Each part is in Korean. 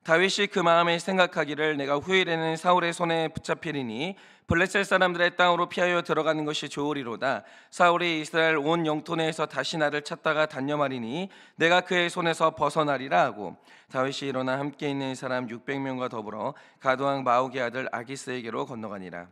다윗이 그 마음에 생각하기를 내가 후일에는 사울의 손에 붙잡히리니 블레셋 사람들의 땅으로 피하여 들어가는 것이 좋으리로다. 사울이 이스라엘 온 영토 내에서 다시 나를 찾다가 단념하리니 내가 그의 손에서 벗어나리라 하고, 다윗이 일어나 함께 있는 사람 600명과 더불어 가드왕 마옥의 아들 아기스에게로 건너가니라.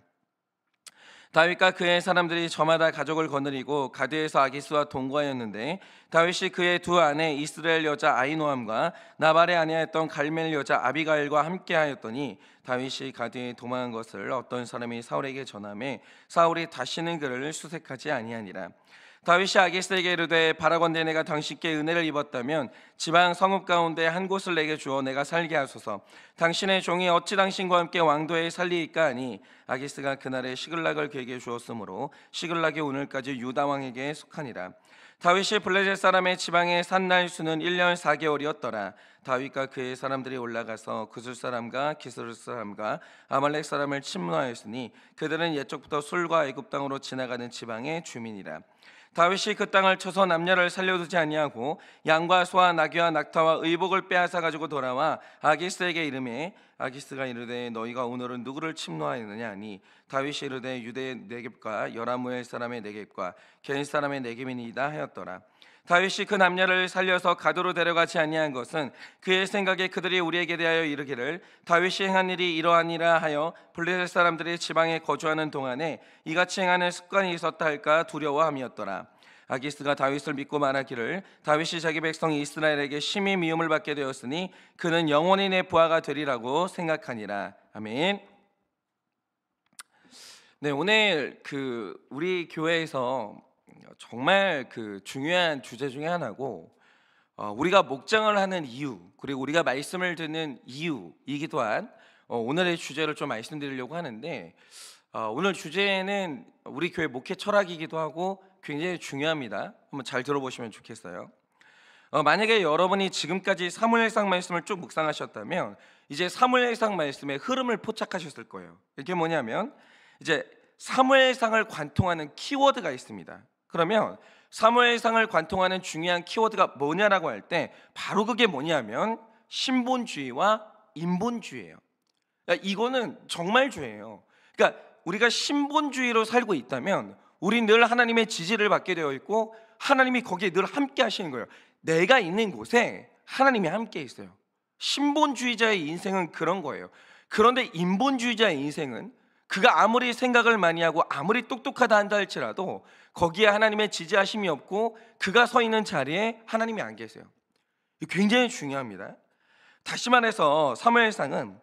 다윗과 그의 사람들이 저마다 가족을 거느리고 가드에서 아기스와 동거하였는데, 다윗이 그의 두 아내 이스라엘 여자 아히노함과 나발의 아내였던 갈멜 여자 아비가일과 함께하였더니, 다윗이 가드에 도망한 것을 어떤 사람이 사울에게 전하매 사울이 다시는 그를 수색하지 아니하니라. 다윗이 아기스에게 이르되 바라건대 내가 당신께 은혜를 입었다면 지방 성읍 가운데 한 곳을 내게 주어 내가 살게 하소서. 당신의 종이 어찌 당신과 함께 왕도에 살리이까 하니, 아기스가 그날에 시글락을 그에게 주었으므로 시글락이 오늘까지 유다 왕에게 속하니라. 다윗이 블레셋 사람의 지방에 산 날 수는 1년 4개월이었더라. 다윗과 그의 사람들이 올라가서 구슬 사람과 기스르 사람과 아말렉 사람을 침노하였으니 그들은 옛적부터 술과 애굽 땅으로 지나가는 지방의 주민이라. 다윗이 그 땅을 쳐서 남녀를 살려두지 아니하고 양과 소와 나귀와 낙타와 의복을 빼앗아 가지고 돌아와 아기스에게 이르매, 아기스가 이르되 너희가 오늘은 누구를 침노하였느냐 하니, 다윗이 이르되 유대의 네겝과 여라무엘 사람의 네겝과 겐 사람의 네겝이니이다 하였더라. 다윗이 그 남녀를 살려서 가도로 데려가지 아니한 것은 그의 생각에 그들이 우리에게 대하여 이르기를 다윗이 행한 일이 이러하니라 하여 블레셋 사람들이 지방에 거주하는 동안에 이같이 행하는 습관이 있었다 할까 두려워함이었더라. 아기스가 다윗을 믿고 말하기를 다윗이 자기 백성 이스라엘에게 심히 미움을 받게 되었으니 그는 영원히 내 부하가 되리라고 생각하니라. 아멘. 네, 오늘 우리 교회에서 정말 중요한 주제 중에 하나고, 우리가 목장을 하는 이유, 그리고 우리가 말씀을 듣는 이유이기도 한 오늘의 주제를 좀 말씀드리려고 하는데, 오늘 주제는 우리 교회 목회 철학이기도 하고 굉장히 중요합니다. 한번 잘 들어보시면 좋겠어요. 만약에 여러분이 지금까지 사무엘상 말씀을 쭉 묵상하셨다면 이제 사무엘상 말씀의 흐름을 포착하셨을 거예요. 이게 뭐냐면, 이제 사무엘상을 관통하는 키워드가 있습니다. 그러면 사무엘상을 관통하는 중요한 키워드가 뭐냐라고 할 때 바로 그게 뭐냐면 신본주의와 인본주의예요. 그러니까 이거는 정말 죄예요. 그러니까 우리가 신본주의로 살고 있다면 우리 늘 하나님의 지지를 받게 되어 있고 하나님이 거기에 늘 함께 하시는 거예요. 내가 있는 곳에 하나님이 함께 있어요. 신본주의자의 인생은 그런 거예요. 그런데 인본주의자의 인생은 그가 아무리 생각을 많이 하고 아무리 똑똑하다 한다 할지라도 거기에 하나님의 지지하심이 없고 그가 서 있는 자리에 하나님이 안 계세요. 굉장히 중요합니다. 다시 말해서 사무엘상은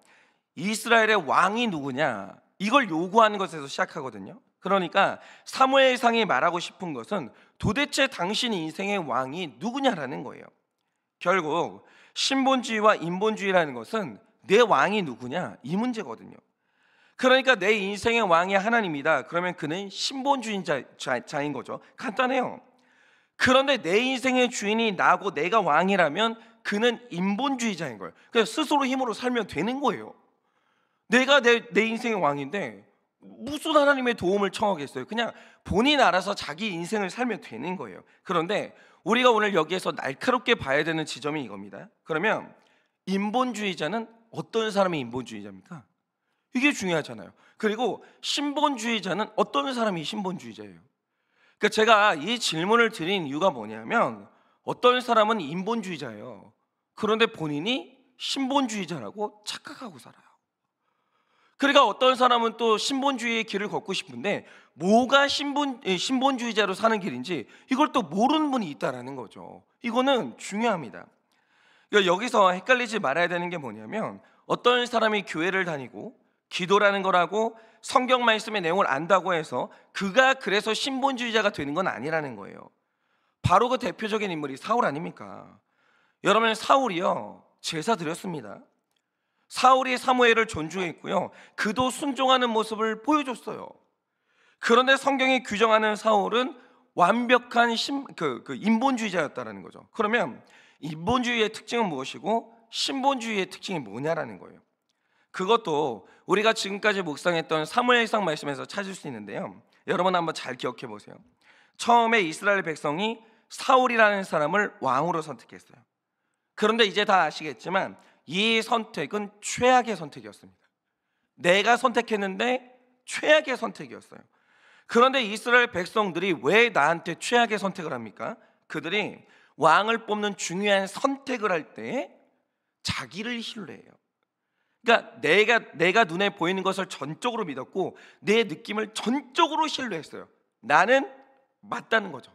이스라엘의 왕이 누구냐 이걸 요구하는 것에서 시작하거든요. 그러니까 사무엘상이 말하고 싶은 것은 도대체 당신 인생의 왕이 누구냐라는 거예요. 결국 신본주의와 인본주의라는 것은 내 왕이 누구냐 이 문제거든요. 그러니까 내 인생의 왕이 하나님이다. 그러면 그는 신본주의자인 거죠. 간단해요. 그런데 내 인생의 주인이 나고 내가 왕이라면 그는 인본주의자인 거예요. 그냥 스스로 힘으로 살면 되는 거예요. 내가 내 인생의 왕인데 무슨 하나님의 도움을 청하겠어요. 그냥 본인 알아서 자기 인생을 살면 되는 거예요. 그런데 우리가 오늘 여기에서 날카롭게 봐야 되는 지점이 이겁니다. 그러면 인본주의자는 어떤 사람이 인본주의자입니까? 이게 중요하잖아요. 그리고 신본주의자는 어떤 사람이 신본주의자예요? 그러니까 제가 이 질문을 드린 이유가 뭐냐면, 어떤 사람은 인본주의자예요. 그런데 본인이 신본주의자라고 착각하고 살아요. 그러니까 어떤 사람은 또 신본주의의 길을 걷고 싶은데 뭐가 신본주의자로 사는 길인지 이걸 또 모르는 분이 있다라는 거죠. 이거는 중요합니다. 그러니까 여기서 헷갈리지 말아야 되는 게 뭐냐면, 어떤 사람이 교회를 다니고 기도라는 거라고 성경 말씀의 내용을 안다고 해서 그가 그래서 신본주의자가 되는 건 아니라는 거예요. 바로 그 대표적인 인물이 사울 아닙니까? 여러분, 사울이요 제사 드렸습니다. 사울이 사무엘을 존중했고요, 그도 순종하는 모습을 보여줬어요. 그런데 성경이 규정하는 사울은 완벽한 인본주의자였다는 거죠. 그러면 인본주의의 특징은 무엇이고 신본주의의 특징이 뭐냐라는 거예요. 그것도 우리가 지금까지 묵상했던 사무엘상 말씀에서 찾을 수 있는데요, 여러분 한번 잘 기억해 보세요. 처음에 이스라엘 백성이 사울이라는 사람을 왕으로 선택했어요. 그런데 이제 다 아시겠지만 이 선택은 최악의 선택이었습니다. 내가 선택했는데 최악의 선택이었어요. 그런데 이스라엘 백성들이 왜 나한테 최악의 선택을 합니까? 그들이 왕을 뽑는 중요한 선택을 할 때 자기를 신뢰해요. 그러니까 내가 눈에 보이는 것을 전적으로 믿었고 내 느낌을 전적으로 신뢰했어요. 나는 맞다는 거죠.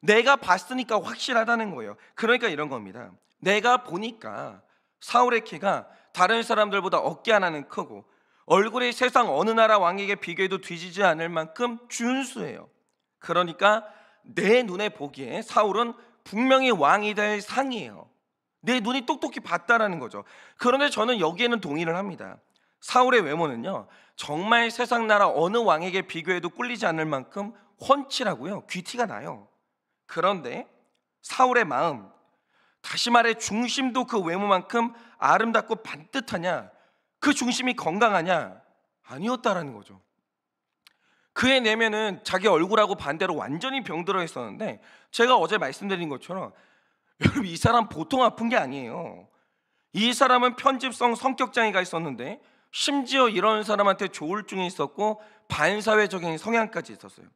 내가 봤으니까 확실하다는 거예요. 그러니까 이런 겁니다. 내가 보니까 사울의 키가 다른 사람들보다 어깨 하나는 크고 얼굴이 세상 어느 나라 왕에게 비교해도 뒤지지 않을 만큼 준수해요. 그러니까 내 눈에 보기에 사울은 분명히 왕이 될 상이에요. 내 눈이 똑똑히 봤다라는 거죠. 그런데 저는 여기에는 동의를 합니다. 사울의 외모는요, 정말 세상 나라 어느 왕에게 비교해도 꿀리지 않을 만큼 훤칠하고요, 귀티가 나요. 그런데 사울의 마음, 다시 말해 중심도 그 외모만큼 아름답고 반듯하냐? 그 중심이 건강하냐? 아니었다라는 거죠. 그의 내면은 자기 얼굴하고 반대로 완전히 병들어 있었는데, 제가 어제 말씀드린 것처럼 여러분, 이 사람 보통 아픈 게 아니에요. 이 사람은 편집성 성격장애가 있었는데 심지어 이런 사람한테 조울증이 있었고 반사회적인 성향까지 있었어요.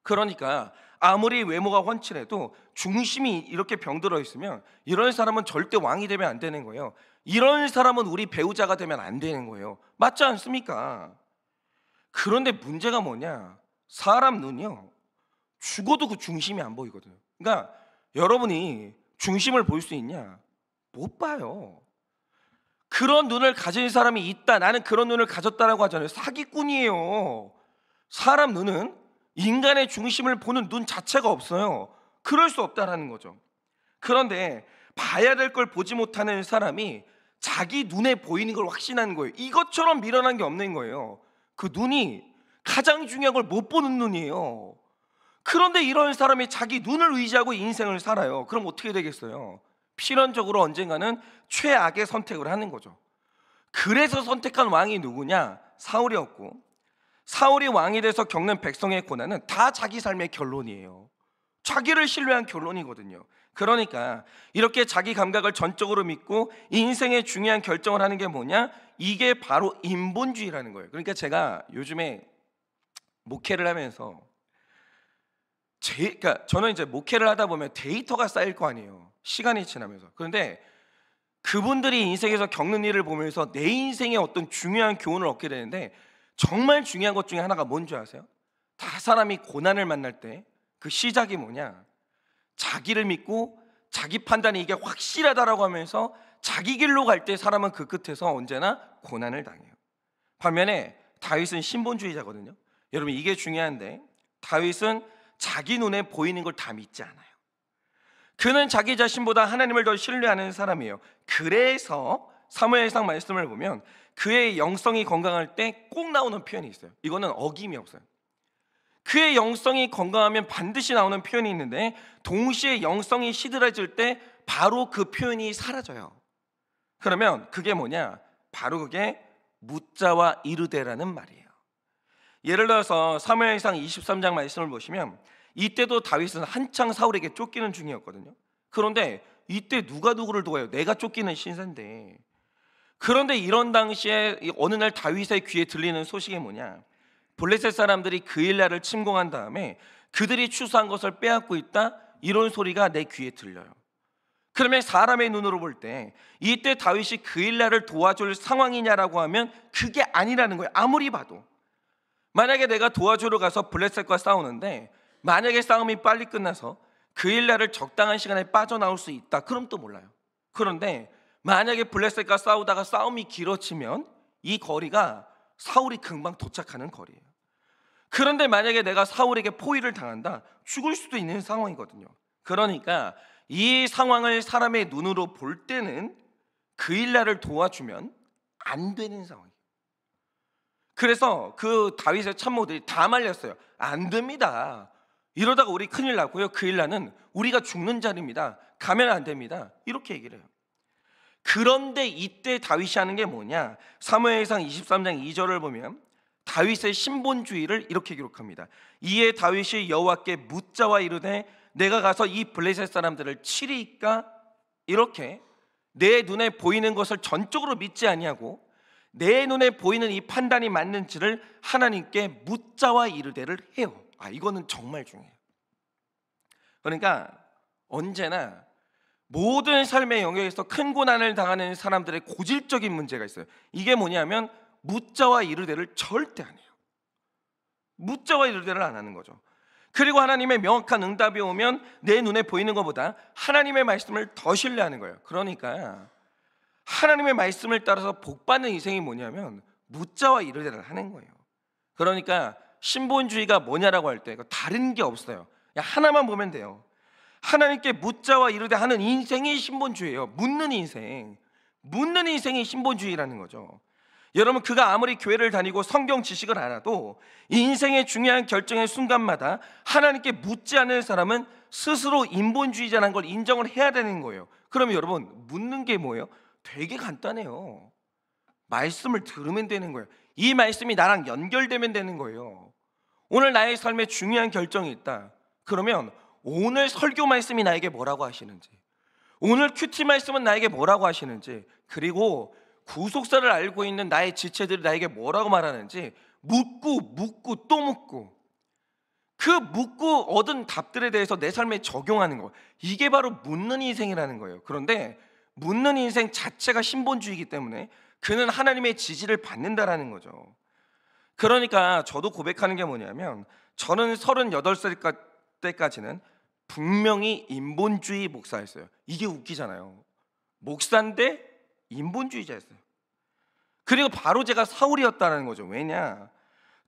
그러니까 아무리 외모가 훤칠해도 중심이 이렇게 병들어 있으면 이런 사람은 절대 왕이 되면 안 되는 거예요. 이런 사람은 우리 배우자가 되면 안 되는 거예요. 맞지 않습니까? 그런데 문제가 뭐냐? 사람 눈이요, 죽어도 그 중심이 안 보이거든요. 그러니까 여러분이 중심을 볼 수 있냐? 못 봐요. 그런 눈을 가진 사람이 있다, 나는 그런 눈을 가졌다라고 하잖아요. 사기꾼이에요. 사람 눈은 인간의 중심을 보는 눈 자체가 없어요. 그럴 수 없다라는 거죠. 그런데 봐야 될 걸 보지 못하는 사람이 자기 눈에 보이는 걸 확신하는 거예요. 이것처럼 미련한 게 없는 거예요. 그 눈이 가장 중요한 걸 못 보는 눈이에요. 그런데 이런 사람이 자기 눈을 의지하고 인생을 살아요. 그럼 어떻게 되겠어요? 필연적으로 언젠가는 최악의 선택을 하는 거죠. 그래서 선택한 왕이 누구냐? 사울이었고, 사울이 왕이 돼서 겪는 백성의 고난은 다 자기 삶의 결론이에요. 자기를 신뢰한 결론이거든요. 그러니까 이렇게 자기 감각을 전적으로 믿고 인생의 중요한 결정을 하는 게 뭐냐? 이게 바로 인본주의라는 거예요. 그러니까 제가 요즘에 목회를 하면서 그러니까 저는 이제 목회를 하다 보면 데이터가 쌓일 거 아니에요, 시간이 지나면서. 그런데 그분들이 인생에서 겪는 일을 보면서 내 인생의 어떤 중요한 교훈을 얻게 되는데, 정말 중요한 것 중에 하나가 뭔지 아세요? 다 사람이 고난을 만날 때 그 시작이 뭐냐? 자기를 믿고 자기 판단이 이게 확실하다라고 하면서 자기 길로 갈 때 사람은 그 끝에서 언제나 고난을 당해요. 반면에 다윗은 신본주의자거든요. 여러분, 이게 중요한데 다윗은 자기 눈에 보이는 걸 다 믿지 않아요. 그는 자기 자신보다 하나님을 더 신뢰하는 사람이에요. 그래서 사무엘상 말씀을 보면 그의 영성이 건강할 때 꼭 나오는 표현이 있어요. 이거는 어김이 없어요. 그의 영성이 건강하면 반드시 나오는 표현이 있는데, 동시에 영성이 시들해질 때 바로 그 표현이 사라져요. 그러면 그게 뭐냐? 바로 그게 묻자와 이르되라는 말이에요. 예를 들어서 사무엘상 23장 말씀을 보시면 이때도 다윗은 한창 사울에게 쫓기는 중이었거든요. 그런데 이때 누가 누구를 도와요? 내가 쫓기는 신세인데. 그런데 이런 당시에 어느 날 다윗의 귀에 들리는 소식이 뭐냐? 블레셋 사람들이 그일라를 침공한 다음에 그들이 추수한 것을 빼앗고 있다, 이런 소리가 내 귀에 들려요. 그러면 사람의 눈으로 볼 때 이때 다윗이 그일라를 도와줄 상황이냐라고 하면 그게 아니라는 거예요. 아무리 봐도. 만약에 내가 도와주러 가서 블레셋과 싸우는데 만약에 싸움이 빨리 끝나서 그일라를 적당한 시간에 빠져나올 수 있다, 그럼 또 몰라요. 그런데 만약에 블레셋과 싸우다가 싸움이 길어지면 이 거리가 사울이 금방 도착하는 거리예요. 그런데 만약에 내가 사울에게 포위를 당한다, 죽을 수도 있는 상황이거든요. 그러니까 이 상황을 사람의 눈으로 볼 때는 그일라를 도와주면 안 되는 상황이에요. 그래서 그 다윗의 참모들이 다 말렸어요. 안 됩니다. 이러다가 우리 큰일 나고요. 그일라는 우리가 죽는 자리입니다. 가면 안 됩니다. 이렇게 얘기를 해요. 그런데 이때 다윗이 하는 게 뭐냐? 사무엘상 23장 2절을 보면 다윗의 신본주의를 이렇게 기록합니다. 이에 다윗이 여호와께 묻자와 이르되 내가 가서 이 블레셋 사람들을 치리이까? 이렇게 내 눈에 보이는 것을 전적으로 믿지 아니하고 내 눈에 보이는 이 판단이 맞는지를 하나님께 묻자와 이르되를 해요. 이거는 정말 중요해요. 그러니까 언제나 모든 삶의 영역에서 큰 고난을 당하는 사람들의 고질적인 문제가 있어요. 이게 뭐냐면 묻자와 이르되를 절대 안 해요. 묻자와 이르되를 안 하는 거죠. 그리고 하나님의 명확한 응답이 오면 내 눈에 보이는 것보다 하나님의 말씀을 더 신뢰하는 거예요. 그러니까 하나님의 말씀을 따라서 복받는 인생이 뭐냐면 묻자와 이르되를 하는 거예요. 그러니까 신본주의가 뭐냐라고 할 때 다른 게 없어요. 그냥 하나만 보면 돼요. 하나님께 묻자와 이르되 하는 인생이 신본주의예요. 묻는 인생이 신본주의라는 거죠. 여러분, 그가 아무리 교회를 다니고 성경 지식을 알아도 인생의 중요한 결정의 순간마다 하나님께 묻지 않는 사람은 스스로 인본주의자라는 걸 인정을 해야 되는 거예요. 그러면 여러분, 묻는 게 뭐예요? 되게 간단해요. 말씀을 들으면 되는 거예요. 이 말씀이 나랑 연결되면 되는 거예요. 오늘 나의 삶에 중요한 결정이 있다. 그러면 오늘 설교 말씀이 나에게 뭐라고 하시는지, 오늘 큐티 말씀은 나에게 뭐라고 하시는지, 그리고 구속사를 알고 있는 나의 지체들이 나에게 뭐라고 말하는지 묻고 또 묻고, 그 묻고 얻은 답들에 대해서 내 삶에 적용하는 거, 이게 바로 묻는 인생이라는 거예요. 그런데 묻는 인생 자체가 신본주의이기 때문에 그는 하나님의 지지를 받는다라는 거죠. 그러니까 저도 고백하는 게 뭐냐면, 저는 38살 때까지는 분명히 인본주의 목사였어요. 이게 웃기잖아요. 목사인데 인본주의자였어요. 그리고 바로 제가 사울이었다는 거죠. 왜냐?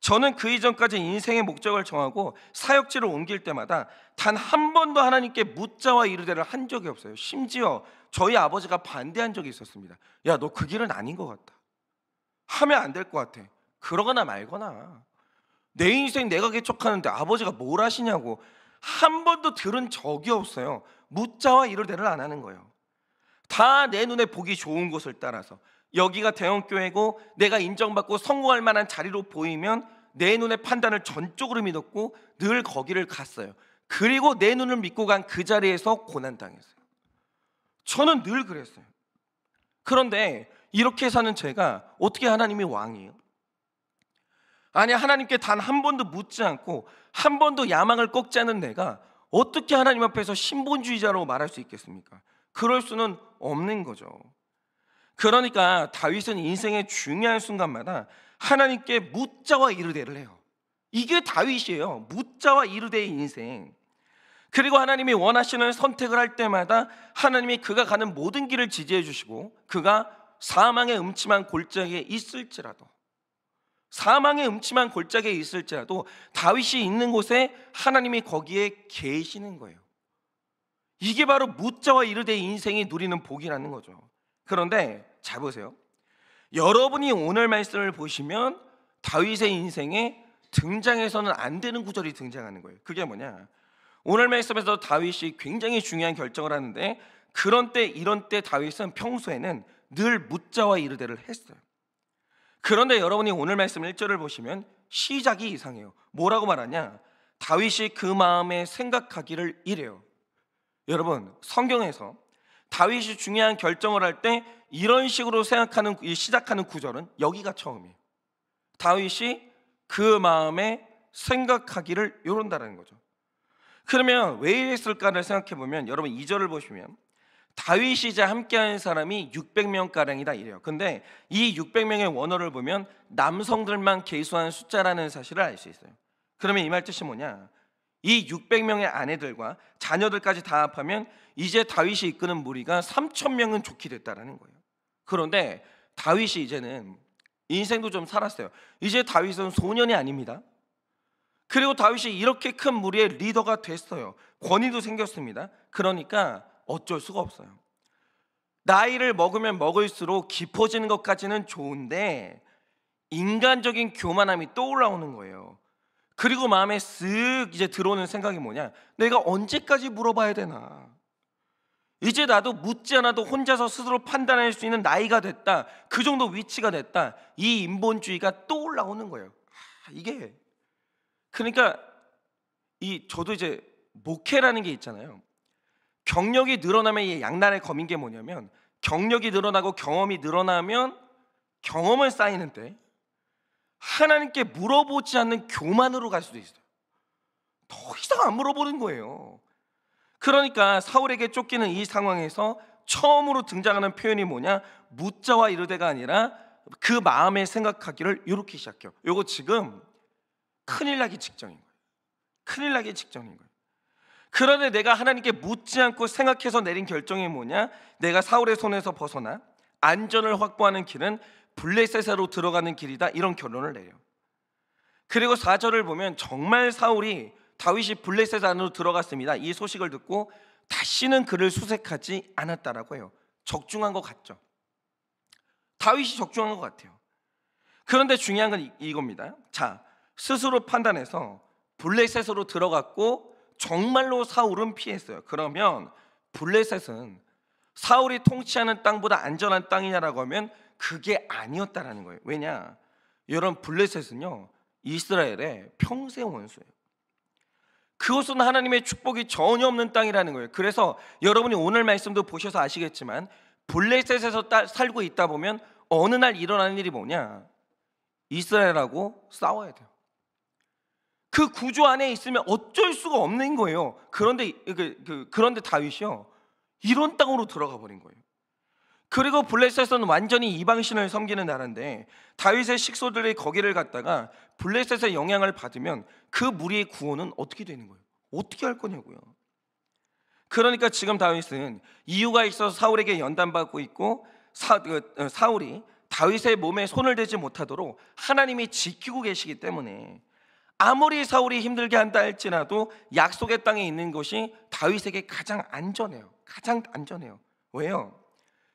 저는 그 이전까지 인생의 목적을 정하고 사역지를 옮길 때마다 단 한 번도 하나님께 묻자와 이르되를 한 적이 없어요. 심지어 저희 아버지가 반대한 적이 있었습니다. 야, 너 그 길은 아닌 것 같다. 하면 안 될 것 같아. 그러거나 말거나. 내 인생 내가 개척하는데 아버지가 뭘 하시냐고 한 번도 들은 적이 없어요. 묻자와 이르되를 안 하는 거예요. 다 내 눈에 보기 좋은 곳을 따라서, 여기가 대형교회고 내가 인정받고 성공할 만한 자리로 보이면 내 눈의 판단을 전적으로 믿었고 늘 거기를 갔어요. 그리고 내 눈을 믿고 간 그 자리에서 고난당했어요. 저는 늘 그랬어요. 그런데 이렇게 사는 제가 어떻게 하나님이 왕이에요? 아니, 하나님께 단 한 번도 묻지 않고 한 번도 야망을 꺾지 않은 내가 어떻게 하나님 앞에서 신본주의자라고 말할 수 있겠습니까? 그럴 수는 없는 거죠. 그러니까 다윗은 인생의 중요한 순간마다 하나님께 묻자와 이르되를 해요. 이게 다윗이에요. 묻자와 이르되의 인생. 그리고 하나님이 원하시는 선택을 할 때마다 하나님이 그가 가는 모든 길을 지지해 주시고, 그가 사망의 음침한 골짜기에 있을지라도 다윗이 있는 곳에 하나님이 거기에 계시는 거예요. 이게 바로 묻자와 이르되의 인생이 누리는 복이라는 거죠. 그런데 잘 보세요. 여러분이 오늘 말씀을 보시면 다윗의 인생에 등장해서는 안 되는 구절이 등장하는 거예요. 그게 뭐냐? 오늘 말씀에서 다윗이 굉장히 중요한 결정을 하는데, 그런 때 이런 때 다윗은 평소에는 늘 묻자와 이르되를 했어요. 그런데 여러분이 오늘 말씀 1절을 보시면 시작이 이상해요. 뭐라고 말하냐? 다윗이 그 마음에 생각하기를 이래요. 여러분, 성경에서 다윗이 중요한 결정을 할 때 이런 식으로 시작하는 구절은 여기가 처음이에요. 다윗이 그 마음에 생각하기를 이런다는 거죠. 그러면 왜 이랬을까를 생각해 보면, 여러분 2절을 보시면 다윗이 이제 함께하는 사람이 600명가량이다 이래요. 근데 이 600명의 원어를 보면 남성들만 계수한 숫자라는 사실을 알 수 있어요. 그러면 이 말 뜻이 뭐냐? 이 600명의 아내들과 자녀들까지 다 합하면 이제 다윗이 이끄는 무리가 3,000명은 좋게 됐다라는 거예요. 그런데 다윗이 이제는 인생도 좀 살았어요. 이제 다윗은 소년이 아닙니다. 그리고 다윗이 이렇게 큰 무리의 리더가 됐어요. 권위도 생겼습니다. 그러니까 어쩔 수가 없어요. 나이를 먹으면 먹을수록 깊어지는 것까지는 좋은데 인간적인 교만함이 떠올라오는 거예요. 그리고 마음에 쓱 이제 들어오는 생각이 뭐냐? 내가 언제까지 물어봐야 되나? 이제 나도 묻지 않아도 혼자서 스스로 판단할 수 있는 나이가 됐다. 그 정도 위치가 됐다. 이 인본주의가 떠올라오는 거예요. 이게 그러니까 저도 이제 목회라는 게 있잖아요. 경력이 늘어나면 이 양날의 검인 게 뭐냐면, 경력이 늘어나고 경험이 늘어나면 경험은 쌓이는데 하나님께 물어보지 않는 교만으로 갈 수도 있어요. 더 이상 안 물어보는 거예요. 그러니까 사울에게 쫓기는 이 상황에서 처음으로 등장하는 표현이 뭐냐? 묻자와 이르되가 아니라 그 마음에 생각하기를 이렇게 시작해요. 이거 지금 큰일 나기 직전인 거예요. 큰일 나기 직전인 거예요. 그런데 내가 하나님께 묻지 않고 생각해서 내린 결정이 뭐냐? 내가 사울의 손에서 벗어나 안전을 확보하는 길은 블레셋으로 들어가는 길이다, 이런 결론을 내요. 그리고 4절을 보면 정말 사울이 다윗이 블레셋 안으로 들어갔습니다, 이 소식을 듣고 다시는 그를 수색하지 않았다라고 해요. 적중한 것 같죠? 다윗이 적중한 것 같아요. 그런데 중요한 건 이겁니다. 자, 스스로 판단해서 블레셋으로 들어갔고 정말로 사울은 피했어요. 그러면 블레셋은 사울이 통치하는 땅보다 안전한 땅이냐라고 하면 그게 아니었다라는 거예요. 왜냐? 여러분, 블레셋은요 이스라엘의 평생 원수예요. 그것은 하나님의 축복이 전혀 없는 땅이라는 거예요. 그래서 여러분이 오늘 말씀도 보셔서 아시겠지만 블레셋에서 살고 있다 보면 어느 날 일어나는 일이 뭐냐? 이스라엘하고 싸워야 돼요. 그 구조 안에 있으면 어쩔 수가 없는 거예요. 그런데 다윗이요 이런 땅으로 들어가 버린 거예요. 그리고 블레셋은 완전히 이방신을 섬기는 나라인데 다윗의 식소들이 거기를 갔다가 블레셋의 영향을 받으면 그 무리의 구원은 어떻게 되는 거예요? 어떻게 할 거냐고요. 그러니까 지금 다윗은 이유가 있어서 사울에게 연단받고 있고 사울이 다윗의 몸에 손을 대지 못하도록 하나님이 지키고 계시기 때문에 아무리 사울이 힘들게 한다 할지라도 약속의 땅에 있는 것이 다윗에게 가장 안전해요. 가장 안전해요. 왜요?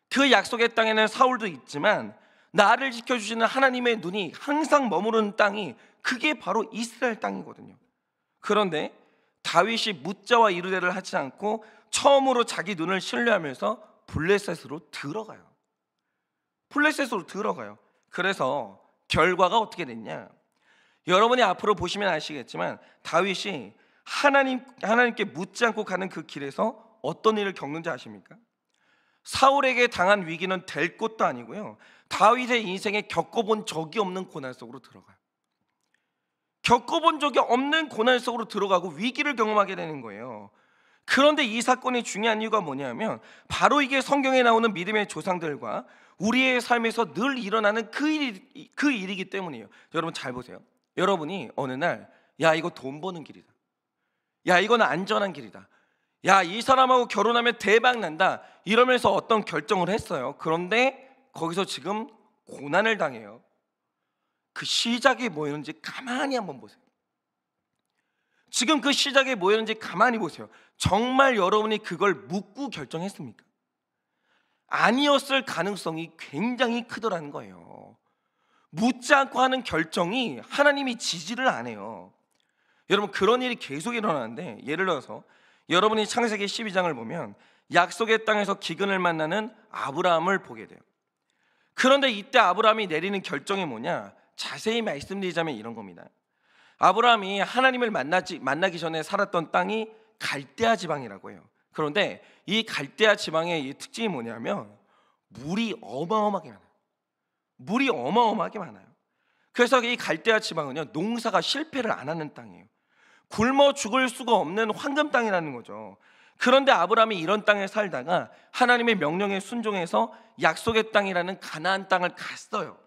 그 약속의 땅에는 사울도 있지만 나를 지켜주시는 하나님의 눈이 항상 머무르는 땅이 그게 바로 이스라엘 땅이거든요. 그런데 다윗이 묻자와 이르되를 하지 않고 처음으로 자기 눈을 신뢰하면서 블레셋으로 들어가요. 블레셋으로 들어가요. 그래서 결과가 어떻게 됐냐? 여러분이 앞으로 보시면 아시겠지만 다윗이 하나님께 묻지 않고 가는 그 길에서 어떤 일을 겪는지 아십니까? 사울에게 당한 위기는 될 것도 아니고요, 다윗의 인생에 겪어본 적이 없는 고난 속으로 들어가요. 겪어본 적이 없는 고난 속으로 들어가고 위기를 경험하게 되는 거예요. 그런데 이 사건이 중요한 이유가 뭐냐면 바로 이게 성경에 나오는 믿음의 조상들과 우리의 삶에서 늘 일어나는 그 일이기 때문이에요. 여러분 잘 보세요. 여러분이 어느 날 야 이거 돈 버는 길이다, 야 이건 안전한 길이다, 야 이 사람하고 결혼하면 대박 난다 이러면서 어떤 결정을 했어요. 그런데 거기서 지금 고난을 당해요. 그 시작이 뭐였는지 가만히 한번 보세요. 지금 그 시작이 뭐였는지 가만히 보세요. 정말 여러분이 그걸 묻고 결정했습니까? 아니었을 가능성이 굉장히 크더라는 거예요. 묻지 않고 하는 결정이 하나님이 지지를 안 해요. 여러분 그런 일이 계속 일어나는데, 예를 들어서 여러분이 창세기 12장을 보면 약속의 땅에서 기근을 만나는 아브라함을 보게 돼요. 그런데 이때 아브라함이 내리는 결정이 뭐냐? 자세히 말씀드리자면 이런 겁니다. 아브라함이 하나님을 만나기 전에 살았던 땅이 갈대아 지방이라고 해요. 그런데 이 갈대아 지방의 이 특징이 뭐냐면 물이 어마어마하게 많아요. 물이 어마어마하게 많아요. 그래서 이 갈대아 지방은요 농사가 실패를 안 하는 땅이에요. 굶어 죽을 수가 없는 황금 땅이라는 거죠. 그런데 아브라함이 이런 땅에 살다가 하나님의 명령에 순종해서 약속의 땅이라는 가나안 땅을 갔어요.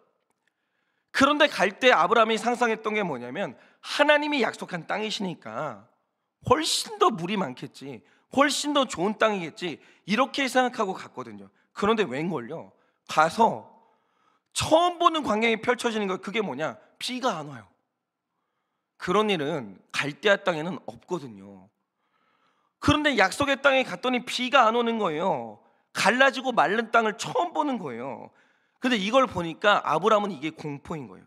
그런데 갈 때 아브라함이 상상했던 게 뭐냐면 하나님이 약속한 땅이시니까 훨씬 더 물이 많겠지, 훨씬 더 좋은 땅이겠지, 이렇게 생각하고 갔거든요. 그런데 웬걸요? 가서 처음 보는 광경이 펼쳐지는 거, 그게 뭐냐? 비가 안 와요. 그런 일은 갈대아 땅에는 없거든요. 그런데 약속의 땅에 갔더니 비가 안 오는 거예요. 갈라지고 마른 땅을 처음 보는 거예요. 근데 이걸 보니까 아브라함은 이게 공포인 거예요.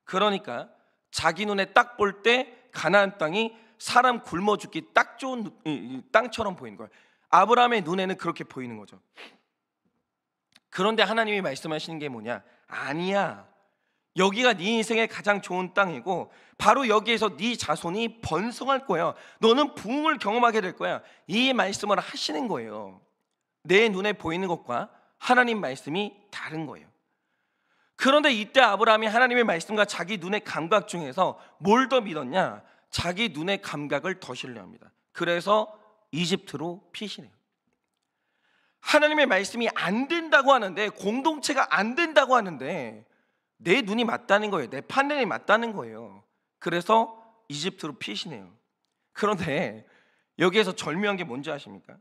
그러니까 자기 눈에 딱 볼 때 가나안 땅이 사람 굶어 죽기 딱 좋은 땅처럼 보이는 거예요. 아브라함의 눈에는 그렇게 보이는 거죠. 그런데 하나님이 말씀하시는 게 뭐냐? 아니야, 여기가 네 인생의 가장 좋은 땅이고 바로 여기에서 네 자손이 번성할 거야, 너는 부흥을 경험하게 될 거야, 이 말씀을 하시는 거예요. 내 눈에 보이는 것과 하나님 말씀이 다른 거예요. 그런데 이때 아브라함이 하나님의 말씀과 자기 눈의 감각 중에서 뭘 더 믿었냐? 자기 눈의 감각을 더 신뢰합니다. 그래서 이집트로 피신해요. 하나님의 말씀이 안 된다고 하는데, 공동체가 안 된다고 하는데 내 눈이 맞다는 거예요. 내 판단이 맞다는 거예요. 그래서 이집트로 피신해요. 그런데 여기에서 절묘한 게 뭔지 아십니까?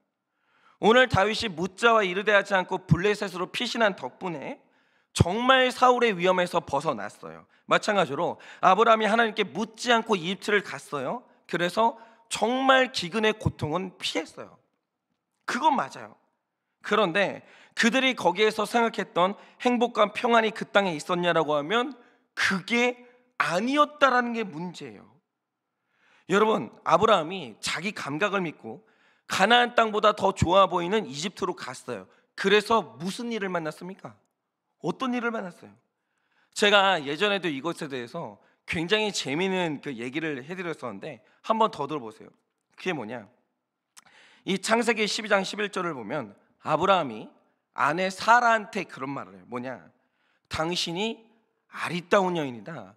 오늘 다윗이 묻자와 이르되하지 않고 블레셋으로 피신한 덕분에 정말 사울의 위험에서 벗어났어요. 마찬가지로 아브라함이 하나님께 묻지 않고 이집트를 갔어요. 그래서 정말 기근의 고통은 피했어요. 그건 맞아요. 그런데 그들이 거기에서 생각했던 행복과 평안이 그 땅에 있었냐라고 하면 그게 아니었다라는 게 문제예요. 여러분, 아브라함이 자기 감각을 믿고 가나안 땅보다 더 좋아 보이는 이집트로 갔어요. 그래서 무슨 일을 만났습니까? 어떤 일을 만났어요? 제가 예전에도 이것에 대해서 굉장히 재미있는 그 얘기를 해드렸었는데 한번 더 들어보세요. 그게 뭐냐? 이 창세기 12장 11절을 보면 아브라함이 아내 사라한테 그런 말을 해요. 뭐냐? 당신이 아리따운 여인이다.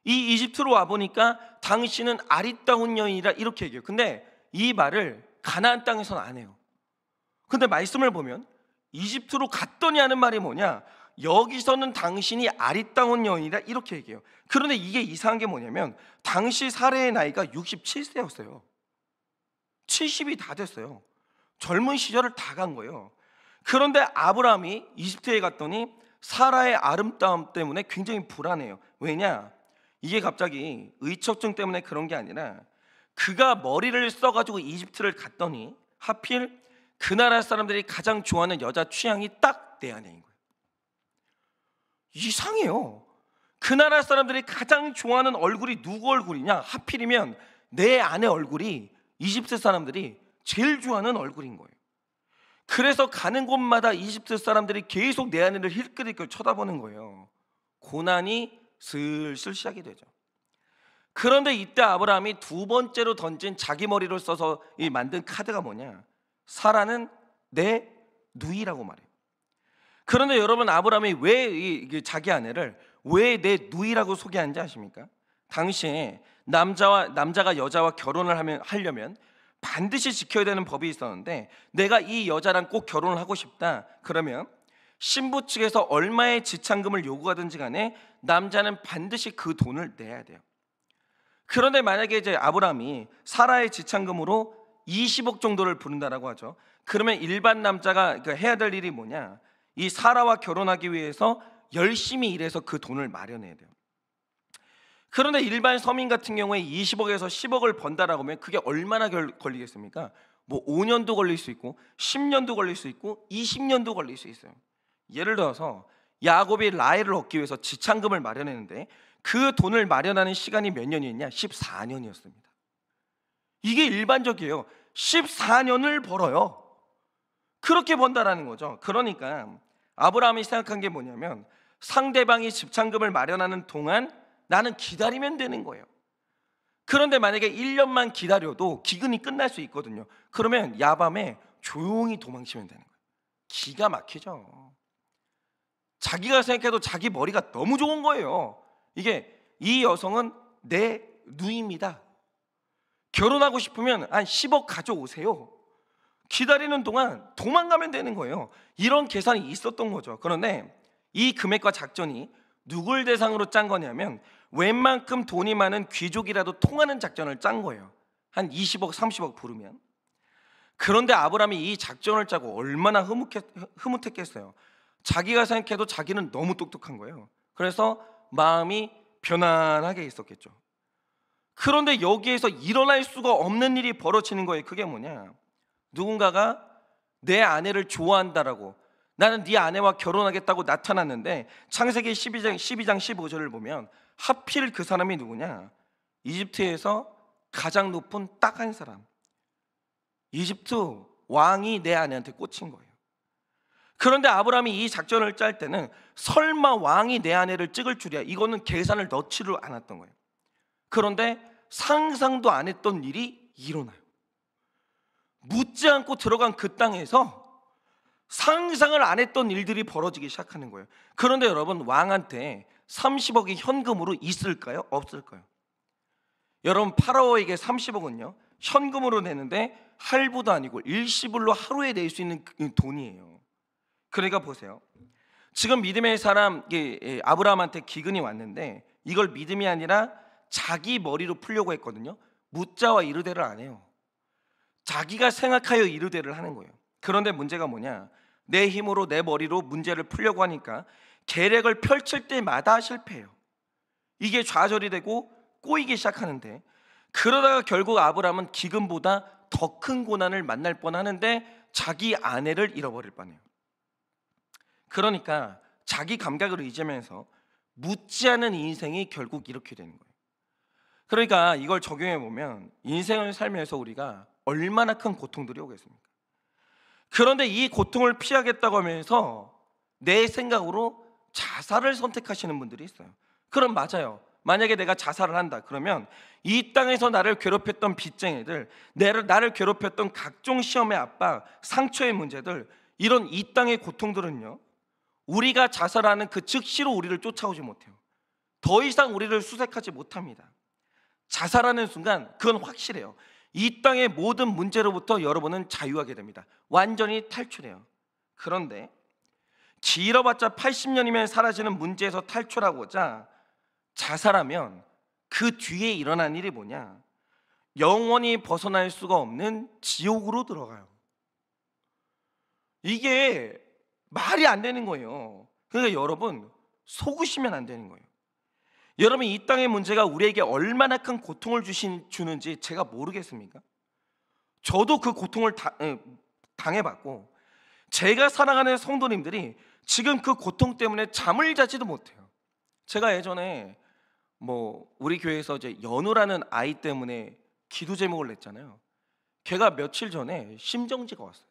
이 이집트로 와보니까 당신은 아리따운 여인이라 이렇게 얘기해요. 근데 이 말을 가나안 땅에서는 안 해요. 근데 말씀을 보면 이집트로 갔더니 하는 말이 뭐냐? 여기서는 당신이 아리따운 여인이라 이렇게 얘기해요. 그런데 이게 이상한 게 뭐냐면 당시 사례의 나이가 67세였어요 70이 다 됐어요. 젊은 시절을 다 간 거예요. 그런데 아브라함이 이집트에 갔더니 사라의 아름다움 때문에 굉장히 불안해요. 왜냐? 이게 갑자기 의처증 때문에 그런 게 아니라 그가 머리를 써가지고 이집트를 갔더니 하필 그 나라 사람들이 가장 좋아하는 여자 취향이 딱 내 아내인 거예요. 이상해요. 그 나라 사람들이 가장 좋아하는 얼굴이 누구 얼굴이냐? 하필이면 내 아내 얼굴이 이집트 사람들이 제일 좋아하는 얼굴인 거예요. 그래서 가는 곳마다 이집트 사람들이 계속 내 아내를 힐끗힐끗 쳐다보는 거예요. 고난이 슬슬 시작이 되죠. 그런데 이때 아브라함이 두 번째로 던진 자기 머리를 써서 만든 카드가 뭐냐? 사라는 내 누이라고 말해요. 그런데 여러분, 아브라함이 왜 자기 아내를 왜 내 누이라고 소개하는지 아십니까? 당시에 남자가 여자와 결혼을 하려면 반드시 지켜야 되는 법이 있었는데, 내가 이 여자랑 꼭 결혼을 하고 싶다 그러면 신부 측에서 얼마의 지참금을 요구하든지 간에 남자는 반드시 그 돈을 내야 돼요. 그런데 만약에 이제 아브라함이 사라의 지참금으로 20억 정도를 부른다라고 하죠. 그러면 일반 남자가 해야 될 일이 뭐냐? 이 사라와 결혼하기 위해서 열심히 일해서 그 돈을 마련해야 돼요. 그런데 일반 서민 같은 경우에 20억에서 10억을 번다라고 하면 그게 얼마나 걸리겠습니까? 뭐 5년도 걸릴 수 있고 10년도 걸릴 수 있고 20년도 걸릴 수 있어요. 예를 들어서 야곱이 라헬을 얻기 위해서 지참금을 마련했는데 그 돈을 마련하는 시간이 몇 년이었냐? 14년이었습니다. 이게 일반적이에요. 14년을 벌어요. 그렇게 번다라는 거죠. 그러니까 아브라함이 생각한 게 뭐냐면 상대방이 지참금을 마련하는 동안 나는 기다리면 되는 거예요. 그런데 만약에 1년만 기다려도 기근이 끝날 수 있거든요. 그러면 야밤에 조용히 도망치면 되는 거예요. 기가 막히죠. 자기가 생각해도 자기 머리가 너무 좋은 거예요. 이 여성은 내 누이입니다. 결혼하고 싶으면 한 10억 가져오세요. 기다리는 동안 도망가면 되는 거예요. 이런 계산이 있었던 거죠. 그런데 이 금액과 작전이 누굴 대상으로 짠 거냐면 웬만큼 돈이 많은 귀족이라도 통하는 작전을 짠 거예요. 한 20억 30억 부르면. 그런데 아브라함이 이 작전을 짜고 얼마나 흐뭇했겠어요. 자기가 생각해도 자기는 너무 똑똑한 거예요. 그래서 마음이 편안하게 있었겠죠. 그런데 여기에서 일어날 수가 없는 일이 벌어지는 거예요. 그게 뭐냐? 누군가가 내 아내를 좋아한다라고, 나는 네 아내와 결혼하겠다고 나타났는데 창세기 12장 15절을 보면 하필 그 사람이 누구냐? 이집트에서 가장 높은 딱 한 사람, 이집트 왕이 내 아내한테 꽂힌 거예요. 그런데 아브라함이 이 작전을 짤 때는 설마 왕이 내 아내를 찍을 줄이야, 이거는 계산을 넣지를 않았던 거예요. 그런데 상상도 안 했던 일이 일어나요. 묻지 않고 들어간 그 땅에서 상상을 안 했던 일들이 벌어지기 시작하는 거예요. 그런데 여러분, 왕한테 30억이 현금으로 있을까요? 없을까요? 여러분, 파라오에게 30억은요 현금으로 내는데 할부도 아니고 일시불로 하루에 낼 수 있는 돈이에요. 그러니까 보세요. 지금 믿음의 사람 아브라함한테 기근이 왔는데 이걸 믿음이 아니라 자기 머리로 풀려고 했거든요. 묻자와 이르되를 안 해요. 자기가 생각하여 이르되를 하는 거예요. 그런데 문제가 뭐냐? 내 힘으로 내 머리로 문제를 풀려고 하니까 계략을 펼칠 때마다 실패해요. 이게 좌절이 되고 꼬이기 시작하는데, 그러다가 결국 아브라함은 기근보다 더 큰 고난을 만날 뻔하는데 자기 아내를 잃어버릴 뻔해요. 그러니까 자기 감각을 잊으면서 묻지 않은 인생이 결국 이렇게 되는 거예요. 그러니까 이걸 적용해 보면 인생을 살면서 우리가 얼마나 큰 고통들이 오겠습니까? 그런데 이 고통을 피하겠다고 하면서 내 생각으로 자살을 선택하시는 분들이 있어요. 그럼 맞아요. 만약에 내가 자살을 한다 그러면 이 땅에서 나를 괴롭혔던 빚쟁이들, 나를 괴롭혔던 각종 시험의 압박, 상처의 문제들, 이런 이 땅의 고통들은요 우리가 자살하는 그 즉시로 우리를 쫓아오지 못해요. 더 이상 우리를 수색하지 못합니다. 자살하는 순간 그건 확실해요. 이 땅의 모든 문제로부터 여러분은 자유하게 됩니다. 완전히 탈출해요. 그런데 길어봤자 80년이면 사라지는 문제에서 탈출하고자 자살하면 그 뒤에 일어난 일이 뭐냐? 영원히 벗어날 수가 없는 지옥으로 들어가요. 이게 말이 안 되는 거예요. 그러니까 여러분, 속으시면 안 되는 거예요. 여러분, 이 땅의 문제가 우리에게 얼마나 큰 고통을 주는지 제가 모르겠습니까? 저도 그 고통을 당해봤고, 제가 사랑하는 성도님들이 지금 그 고통 때문에 잠을 자지도 못해요. 제가 예전에 우리 교회에서 이제 연우라는 아이 때문에 기도 제목을 냈잖아요. 걔가 며칠 전에 심정지가 왔어요.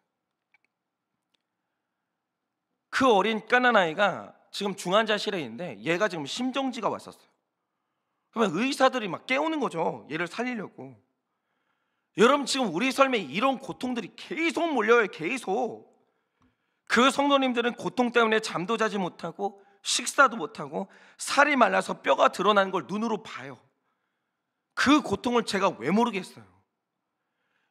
그 어린 까난 아이가 지금 중환자실에 있는데 얘가 지금 심정지가 왔었어요. 그러면 의사들이 막 깨우는 거죠. 얘를 살리려고. 여러분, 지금 우리 삶에 이런 고통들이 계속 몰려요. 계속. 그 성도님들은 고통 때문에 잠도 자지 못하고 식사도 못하고 살이 말라서 뼈가 드러나는 걸 눈으로 봐요. 그 고통을 제가 왜 모르겠어요?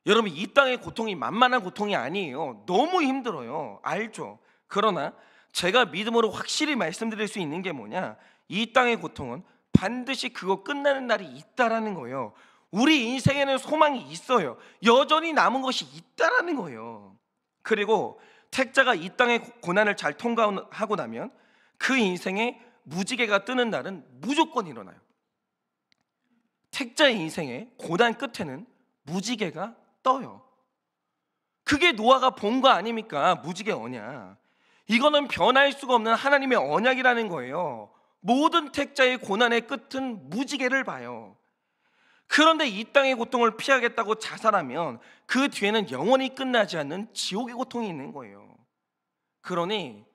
여러분, 이 땅의 고통이 만만한 고통이 아니에요. 너무 힘들어요. 알죠? 그러나 제가 믿음으로 확실히 말씀드릴 수 있는 게 뭐냐? 이 땅의 고통은 반드시 그거 끝나는 날이 있다라는 거예요. 우리 인생에는 소망이 있어요. 여전히 남은 것이 있다라는 거예요. 그리고 택자가 이 땅의 고난을 잘 통과하고 나면 그 인생에 무지개가 뜨는 날은 무조건 일어나요. 택자의 인생의 고난 끝에는 무지개가 떠요. 그게 노아가 본 거 아닙니까? 무지개 언약. 이거는 변할 수가 없는 하나님의 언약이라는 거예요. 모든 택자의 고난의 끝은 무지개를 봐요. 그런데 이 땅의 고통을 피하겠다고 자살하면 그 뒤에는 영원히 끝나지 않는 지옥의 고통이 있는 거예요. 그러니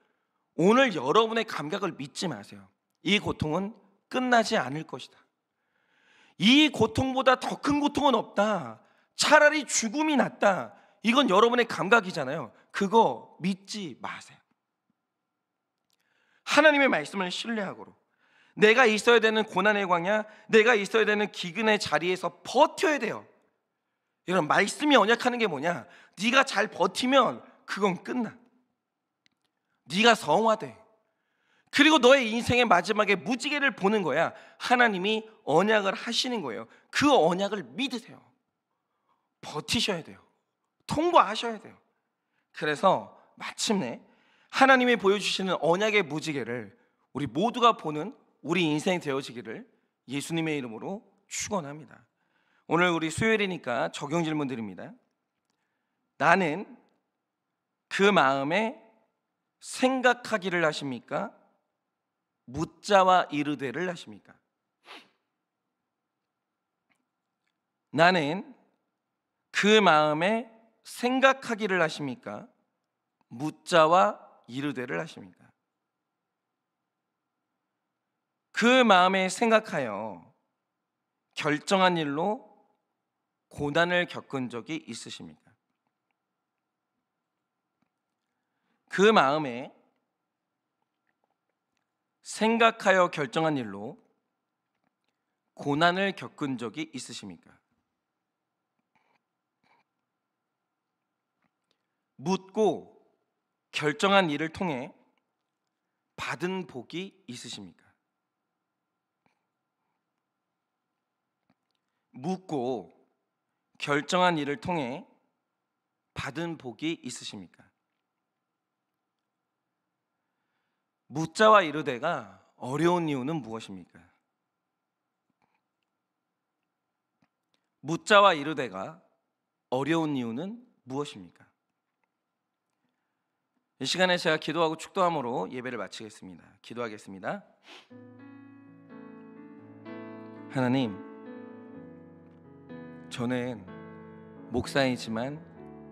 오늘 여러분의 감각을 믿지 마세요. 이 고통은 끝나지 않을 것이다. 이 고통보다 더 큰 고통은 없다. 차라리 죽음이 낫다. 이건 여러분의 감각이잖아요. 그거 믿지 마세요. 하나님의 말씀을 신뢰하고 내가 있어야 되는 고난의 광야, 내가 있어야 되는 기근의 자리에서 버텨야 돼요. 이런 말씀이 언약하는 게 뭐냐? 네가 잘 버티면 그건 끝나. 네가 성화돼. 그리고 너의 인생의 마지막에 무지개를 보는 거야. 하나님이 언약을 하시는 거예요. 그 언약을 믿으세요. 버티셔야 돼요. 통과하셔야 돼요. 그래서 마침내 하나님이 보여주시는 언약의 무지개를 우리 모두가 보는 우리 인생 되어지기를 예수님의 이름으로 축원합니다. 오늘 우리 수요일이니까 적용 질문 드립니다. 나는 그 마음에 생각하기를 하십니까? 묻자와 이르되를 하십니까? 나는 그 마음에 생각하기를 하십니까? 묻자와 이르되를 하십니까? 그 마음에 생각하여 결정한 일로 고난을 겪은 적이 있으십니까? 그 마음에 생각하여 결정한 일로 고난을 겪은 적이 있으십니까? 묻고 결정한 일을 통해 받은 복이 있으십니까? 묻고 결정한 일을 통해 받은 복이 있으십니까? 묻자와 이르되가 어려운 이유는 무엇입니까? 묻자와 이르되가 어려운 이유는 무엇입니까? 이 시간에 제가 기도하고 축도함으로 예배를 마치겠습니다. 기도하겠습니다. 하나님, 저는 목사이지만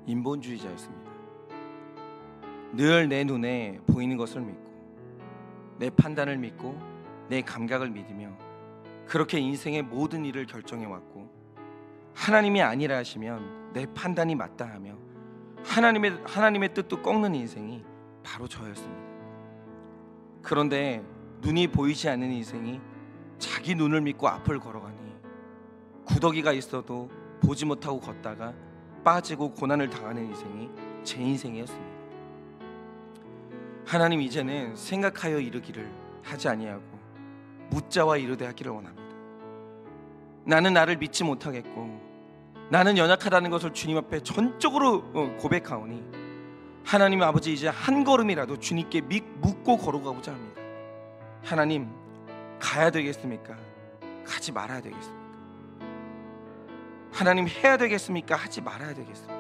인본주의자였습니다. 늘 내 눈에 보이는 것을 믿고 내 판단을 믿고 내 감각을 믿으며 그렇게 인생의 모든 일을 결정해왔고, 하나님이 아니라 하시면 내 판단이 맞다 하며 하나님의 뜻도 꺾는 인생이 바로 저였습니다. 그런데 눈이 보이지 않는 인생이 자기 눈을 믿고 앞을 걸어가니 구더기가 있어도 보지 못하고 걷다가 빠지고 고난을 당하는 인생이 제 인생이었습니다. 하나님, 이제는 생각하여 이르기를 하지 아니하고 묻자와 이르되 하기를 원합니다. 나는 나를 믿지 못하겠고 나는 연약하다는 것을 주님 앞에 전적으로 고백하오니 하나님 아버지, 이제 한 걸음이라도 주님께 묻고 걸어가고자 합니다. 하나님, 가야 되겠습니까? 가지 말아야 되겠습니까? 하나님, 해야 되겠습니까? 하지 말아야 되겠습니까?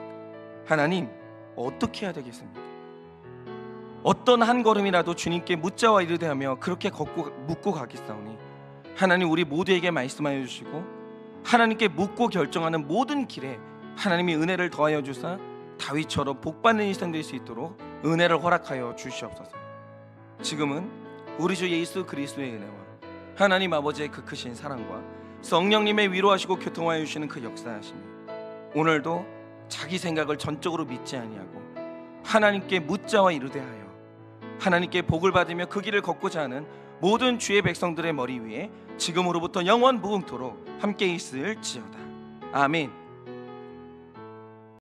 하나님, 어떻게 해야 되겠습니까? 어떤 한 걸음이라도 주님께 묻자와 이르되 하며 그렇게 묻고 가겠사오니 하나님, 우리 모두에게 말씀하여 주시고 하나님께 묻고 결정하는 모든 길에 하나님이 은혜를 더하여 주사 다윗처럼 복받는 인생 될 수 있도록 은혜를 허락하여 주시옵소서. 지금은 우리 주 예수 그리스도의 은혜와 하나님 아버지의 그 크신 사랑과 성령님의 위로하시고 교통하여 주시는 그 역사하심이 오늘도 자기 생각을 전적으로 믿지 아니하고 하나님께 묻자와 이르되 하여 하나님께 복을 받으며 그 길을 걷고자 하는 모든 주의 백성들의 머리 위에 지금으로부터 영원 무궁토록 함께 있을지어다. 아멘.